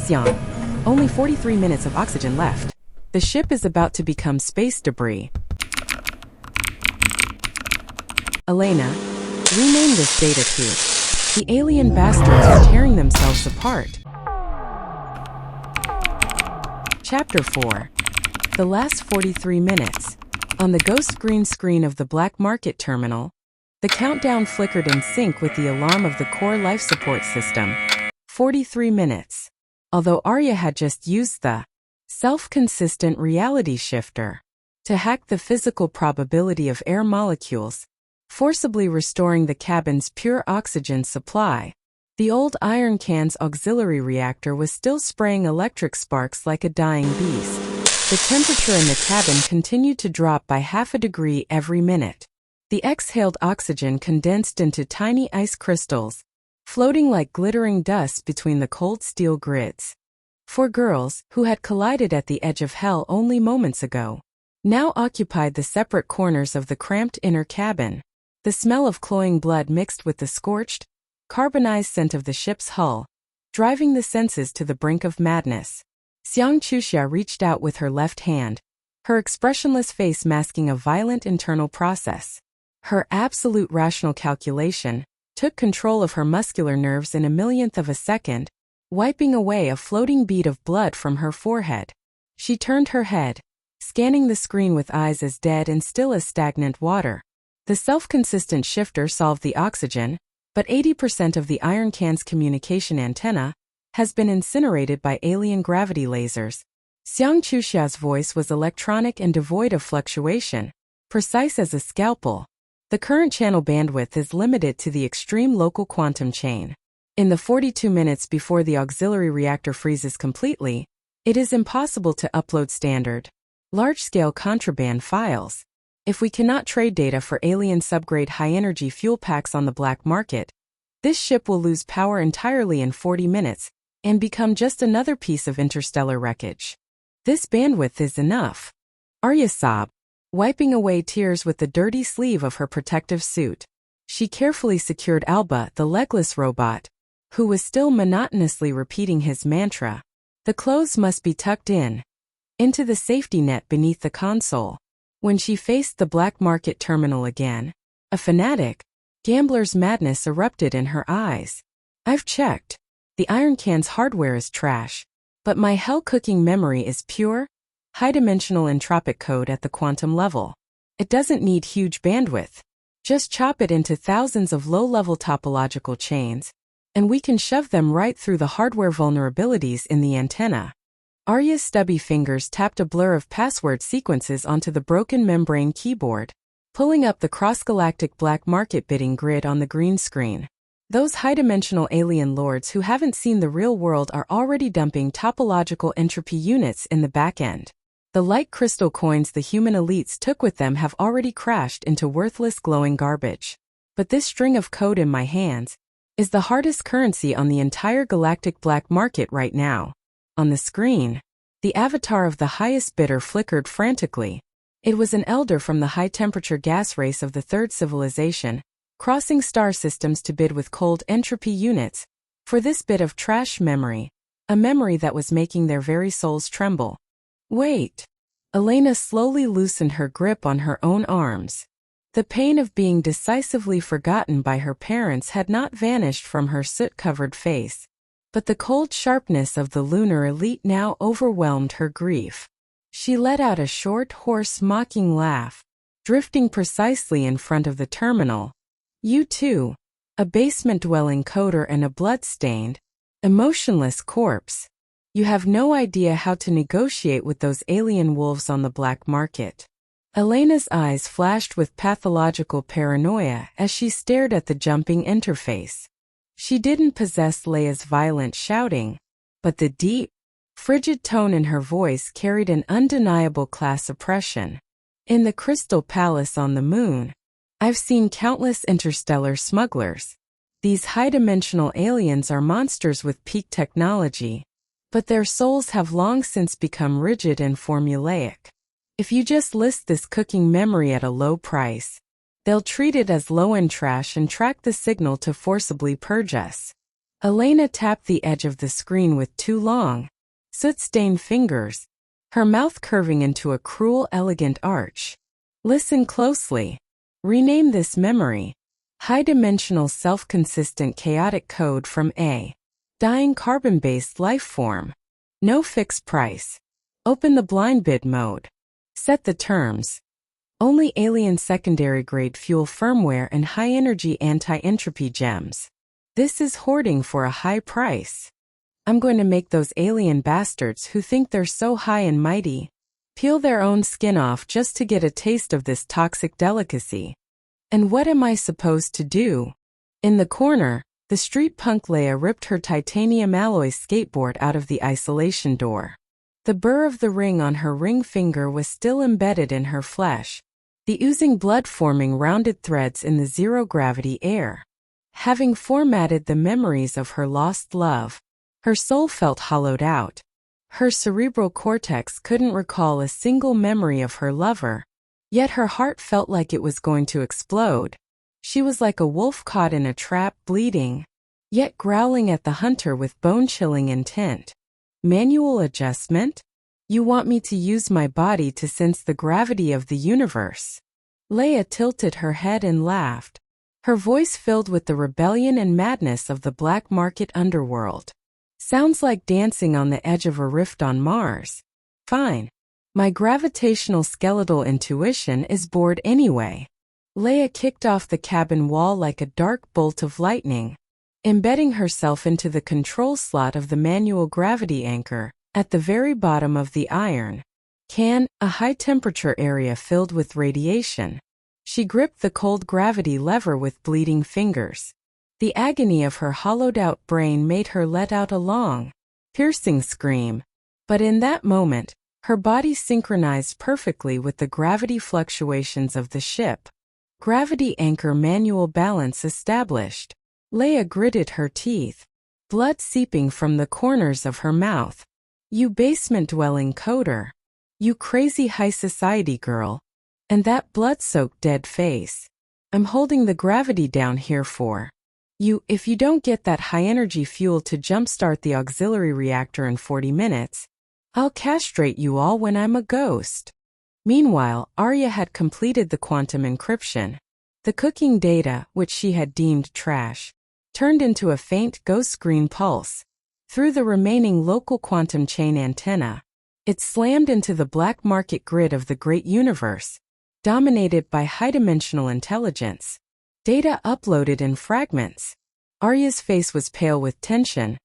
Xiang. Only 43 minutes of oxygen left. The ship is about to become space debris. Elena, rename this data to. The alien bastards are tearing themselves apart. Chapter 4. The last 43 minutes. On the ghost green screen of the black market terminal, the countdown flickered in sync with the alarm of the core life support system. 43 minutes. Although Arya had just used the self-consistent reality shifter to hack the physical probability of air molecules, forcibly restoring the cabin's pure oxygen supply, the old iron can's auxiliary reactor was still spraying electric sparks like a dying beast. The temperature in the cabin continued to drop by half a degree every minute. The exhaled oxygen condensed into tiny ice crystals, floating like glittering dust between the cold steel grids. Four girls, who had collided at the edge of hell only moments ago, now occupied the separate corners of the cramped inner cabin. The smell of cloying blood mixed with the scorched, carbonized scent of the ship's hull, driving the senses to the brink of madness. Xiang Chuxia reached out with her left hand, her expressionless face masking a violent internal process. Her absolute rational calculation took control of her muscular nerves in a millionth of a second, wiping away a floating bead of blood from her forehead. She turned her head, scanning the screen with eyes as dead and still as stagnant water. The self-consistent shifter solved the oxygen, but 80% of the iron can's communication antenna has been incinerated by alien gravity lasers. Xiang Chuxia's voice was electronic and devoid of fluctuation, precise as a scalpel. The current channel bandwidth is limited to the extreme local quantum chain. In the 42 minutes before the auxiliary reactor freezes completely, it is impossible to upload standard, large-scale contraband files. If we cannot trade data for alien subgrade high-energy fuel packs on the black market, this ship will lose power entirely in 40 minutes and become just another piece of interstellar wreckage. This bandwidth is enough. Arya sobbed, wiping away tears with the dirty sleeve of her protective suit. She carefully secured Alba, the legless robot, who was still monotonously repeating his mantra. The clothes must be tucked into the safety net beneath the console. When she faced the black market terminal again, a fanatic, gambler's madness erupted in her eyes. I've checked. The iron can's hardware is trash, but my hell-cooking memory is pure, high-dimensional entropic code at the quantum level. It doesn't need huge bandwidth. Just chop it into thousands of low-level topological chains, and we can shove them right through the hardware vulnerabilities in the antenna. Arya's stubby fingers tapped a blur of password sequences onto the broken membrane keyboard, pulling up the cross-galactic black market bidding grid on the green screen. Those high-dimensional alien lords who haven't seen the real world are already dumping topological entropy units in the back end. The light crystal coins the human elites took with them have already crashed into worthless glowing garbage. But this string of code in my hands is the hardest currency on the entire galactic black market right now. On the screen, the avatar of the highest bidder flickered frantically. It was an elder from the high-temperature gas race of the third civilization, crossing star systems to bid with cold entropy units for this bit of trash memory, a memory that was making their very souls tremble. Wait. Elena slowly loosened her grip on her own arms. The pain of being decisively forgotten by her parents had not vanished from her soot-covered face, but the cold sharpness of the lunar elite now overwhelmed her grief. She let out a short, hoarse, mocking laugh, drifting precisely in front of the terminal. You too, a basement-dwelling coder and a blood-stained, emotionless corpse. You have no idea how to negotiate with those alien wolves on the black market. Elena's eyes flashed with pathological paranoia as she stared at the jumping interface. She didn't possess Leia's violent shouting, but the deep, frigid tone in her voice carried an undeniable class oppression. In the Crystal Palace on the moon, I've seen countless interstellar smugglers. These high-dimensional aliens are monsters with peak technology, but their souls have long since become rigid and formulaic. If you just list this cooking memory at a low price, they'll treat it as low-end trash and track the signal to forcibly purge us. Elena tapped the edge of the screen with two long, soot-stained fingers, her mouth curving into a cruel, elegant arch. Listen closely. Rename this memory. High-dimensional self-consistent chaotic code from a dying carbon-based life form. No fixed price. Open the blind bid mode. Set the terms. Only alien secondary-grade fuel firmware and high-energy anti-entropy gems. This is hoarding for a high price. I'm going to make those alien bastards who think they're so high and mighty peel their own skin off just to get a taste of this toxic delicacy. And what am I supposed to do? In the corner, the street punk Leia ripped her titanium alloy skateboard out of the isolation door. The burr of the ring on her ring finger was still embedded in her flesh, the oozing blood forming rounded threads in the zero-gravity air. Having formatted the memories of her lost love, her soul felt hollowed out. Her cerebral cortex couldn't recall a single memory of her lover, yet her heart felt like it was going to explode. She was like a wolf caught in a trap, bleeding, yet growling at the hunter with bone-chilling intent. Manual adjustment? You want me to use my body to sense the gravity of the universe? Leia tilted her head and laughed, her voice filled with the rebellion and madness of the black market underworld. Sounds like dancing on the edge of a rift on Mars. Fine. My gravitational skeletal intuition is bored anyway. Leia kicked off the cabin wall like a dark bolt of lightning, embedding herself into the control slot of the manual gravity anchor, at the very bottom of the iron can, a high-temperature area filled with radiation. She gripped the cold gravity lever with bleeding fingers. The agony of her hollowed-out brain made her let out a long, piercing scream. But in that moment, her body synchronized perfectly with the gravity fluctuations of the ship. Gravity anchor manual balance established. Leia gritted her teeth, blood seeping from the corners of her mouth. You basement-dwelling coder. You crazy high society girl. And that blood-soaked dead face. I'm holding the gravity down here for you. If you don't get that high-energy fuel to jumpstart the auxiliary reactor in 40 minutes, I'll castrate you all when I'm a ghost. Meanwhile, Arya had completed the quantum encryption. The cooking data, which she had deemed trash, turned into a faint ghost green pulse. Through the remaining local quantum chain antenna, it slammed into the black market grid of the great universe, dominated by high-dimensional intelligence. Data uploaded in fragments. Arya's face was pale with tension,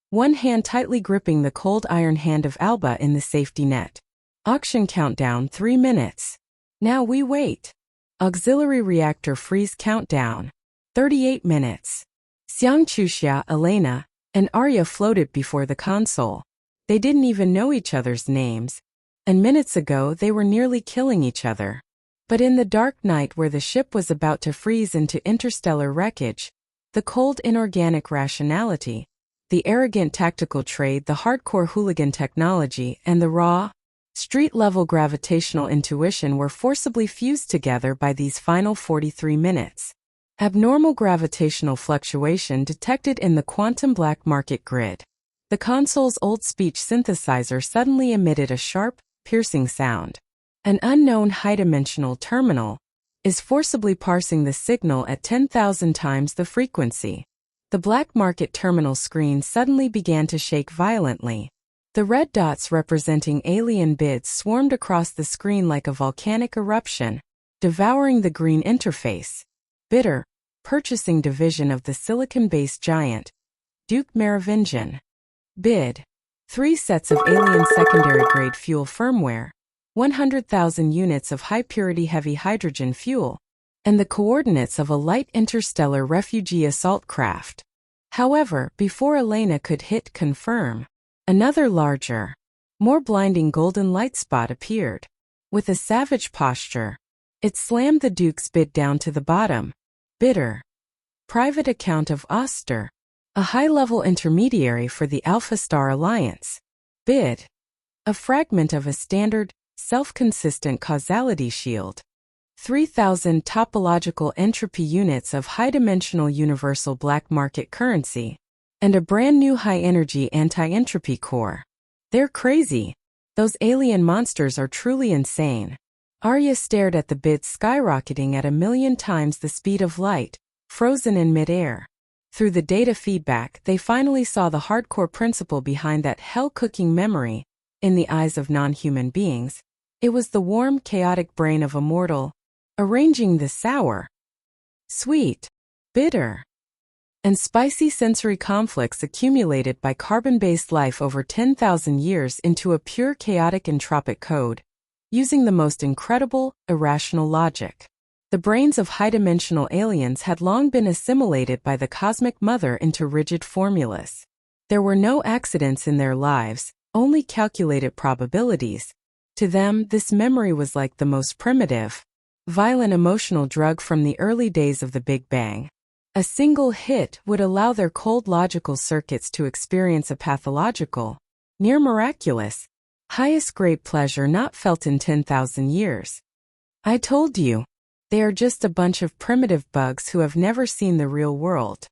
one hand tightly gripping the cold iron hand of Alba in the safety net. Auction countdown 3 minutes. Now we wait. Auxiliary reactor freeze countdown 38 minutes. Xiang Chuxia, Elena, and Arya floated before the console. They didn't even know each other's names, and minutes ago they were nearly killing each other. But in the dark night where the ship was about to freeze into interstellar wreckage, the cold inorganic rationality, the arrogant tactical trade, the hardcore hooligan technology, and the raw, street-level gravitational intuition were forcibly fused together by these final 43 minutes. Abnormal gravitational fluctuation detected in the quantum black market grid. The console's old speech synthesizer suddenly emitted a sharp, piercing sound. An unknown high-dimensional terminal is forcibly parsing the signal at 10,000 times the frequency. The black market terminal screen suddenly began to shake violently. The red dots representing alien bids swarmed across the screen like a volcanic eruption, devouring the green interface. Bidder, purchasing division of the silicon-based giant, Duke Merovingian. Bid. 3 sets of alien secondary-grade fuel firmware, 100,000 units of high-purity heavy hydrogen fuel, and the coordinates of a light interstellar refugee assault craft. However, before Elena could hit confirm, another larger, more blinding golden light spot appeared. With a savage posture, it slammed the Duke's bid down to the bottom. Bidder. Private account of Oster, a high-level intermediary for the Alpha Star Alliance. Bid. A fragment of a standard, self-consistent causality shield. 3,000 topological entropy units of high-dimensional universal black market currency. and a brand new high-energy anti-entropy core. They're crazy. Those alien monsters are truly insane. Arya stared at the bits skyrocketing at 1,000,000 times the speed of light, frozen in midair. Through the data feedback, they finally saw the hardcore principle behind that hell-cooking memory. In the eyes of non-human beings, it was the warm, chaotic brain of a mortal, arranging the sour, sweet, bitter, and spicy sensory conflicts accumulated by carbon-based life over 10,000 years into a pure chaotic entropic code, using the most incredible, irrational logic. The brains of high-dimensional aliens had long been assimilated by the cosmic mother into rigid formulas. There were no accidents in their lives, only calculated probabilities. To them, this memory was like the most primitive, violent emotional drug from the early days of the Big Bang. A single hit would allow their cold logical circuits to experience a pathological, near miraculous, highest grade pleasure not felt in 10,000 years. I told you. They are just a bunch of primitive bugs who have never seen the real world.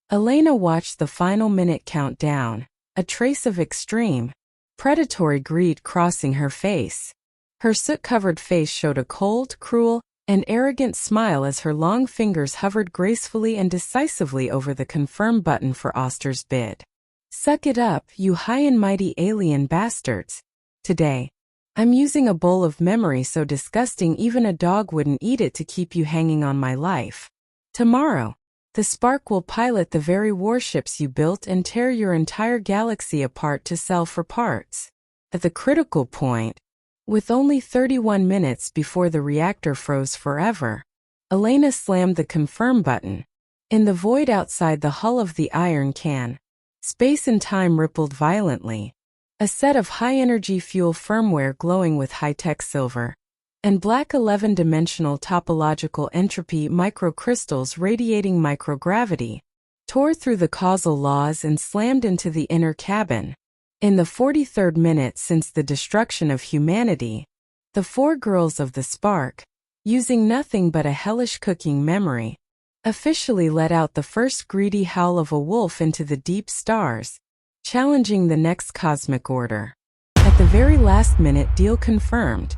Elena watched the final minute count down, a trace of extreme, predatory greed crossing her face. Her soot-covered face showed a cold, cruel, and arrogant smile as her long fingers hovered gracefully and decisively over the confirm button for Oster's bid. Suck it up, you high and mighty alien bastards. Today, I'm using a bowl of memory so disgusting even a dog wouldn't eat it to keep you hanging on my life. Tomorrow, the spark will pilot the very warships you built and tear your entire galaxy apart to sell for parts. At the critical point, with only 31 minutes before the reactor froze forever, Elena slammed the confirm button. In the void outside the hull of the iron can, space and time rippled violently. A set of high-energy fuel firmware glowing with high-tech silver, and black 11-dimensional topological entropy microcrystals radiating microgravity, tore through the causal laws and slammed into the inner cabin. In the 43rd minute since the destruction of humanity, the 4 girls of the Spark, using nothing but a hellish cooking memory, officially let out the first greedy howl of a wolf into the deep stars, challenging the next cosmic order. At the very last minute, deal confirmed.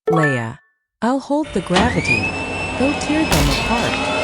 Leia, I'll hold the gravity. Go tear them apart.